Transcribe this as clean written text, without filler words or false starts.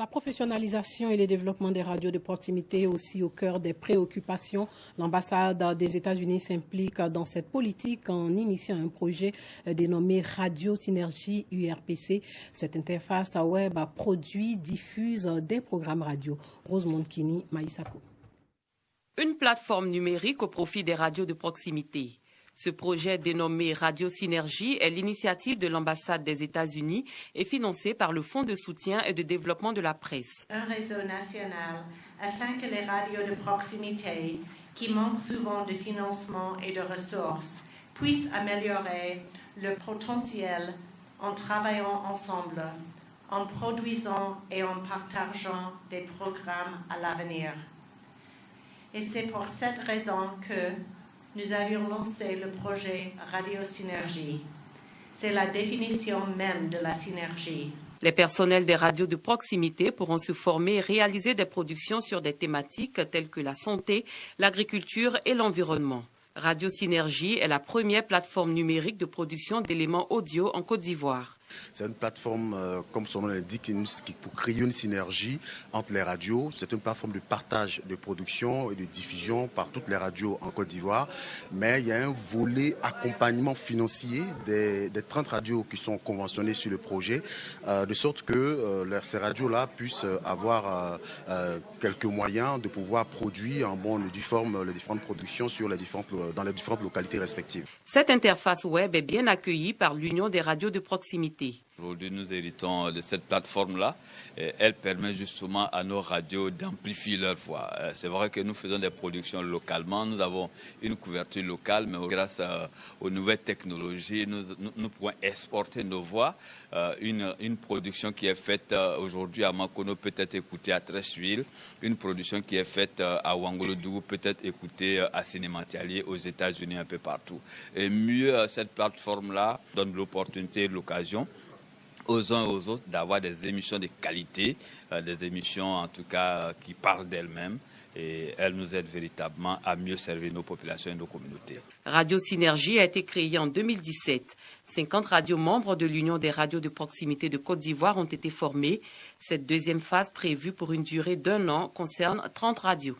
La professionnalisation et le développement des radios de proximité est aussi au cœur des préoccupations. L'ambassade des États-Unis s'implique dans cette politique en initiant un projet dénommé Radio Synergie URPC. Cette interface web produit, diffuse des programmes radio. Rosemonde Kini, Maïsako. Une plateforme numérique au profit des radios de proximité. Ce projet dénommé Radio Synergie est l'initiative de l'ambassade des États-Unis et financé par le Fonds de soutien et de développement de la presse. Un réseau national afin que les radios de proximité, qui manquent souvent de financement et de ressources, puissent améliorer leur potentiel en travaillant ensemble, en produisant et en partageant des programmes à l'avenir. Et c'est pour cette raison que nous avions lancé le projet Radio Synergie. C'est la définition même de la synergie. Les personnels des radios de proximité pourront se former et réaliser des productions sur des thématiques telles que la santé, l'agriculture et l'environnement. Radio Synergie est la première plateforme numérique de production d'éléments audio en Côte d'Ivoire. C'est une plateforme, comme son nom l'indique, pour créer une synergie entre les radios. C'est une plateforme de partage de production et de diffusion par toutes les radios en Côte d'Ivoire. Mais il y a un volet accompagnement financier des 30 radios qui sont conventionnées sur le projet, de sorte que ces radios-là puissent avoir quelques moyens de pouvoir produire en bonne et due forme les différentes productions dans les différentes localités respectives. Cette interface web est bien accueillie par l'Union des radios de proximité. Aujourd'hui, nous héritons de cette plateforme-là. Elle permet justement à nos radios d'amplifier leur voix. C'est vrai que nous faisons des productions localement. Nous avons une couverture locale, mais grâce aux nouvelles technologies, nous pouvons exporter nos voix. Une production qui est faite aujourd'hui à Makono peut être écoutée à Treichville. Une production qui est faite à Ouangolodougou peut être écoutée à Sénématialier, aux États-Unis, un peu partout. Et mieux, cette plateforme-là donne l'opportunité et l'occasion aux uns et aux autres d'avoir des émissions de qualité, des émissions en tout cas qui parlent d'elles-mêmes, et elles nous aident véritablement à mieux servir nos populations et nos communautés. Radio Synergie a été créée en 2017. 50 radios membres de l'Union des radios de proximité de Côte d'Ivoire ont été formées. Cette deuxième phase prévue pour une durée d'1 an concerne 30 radios.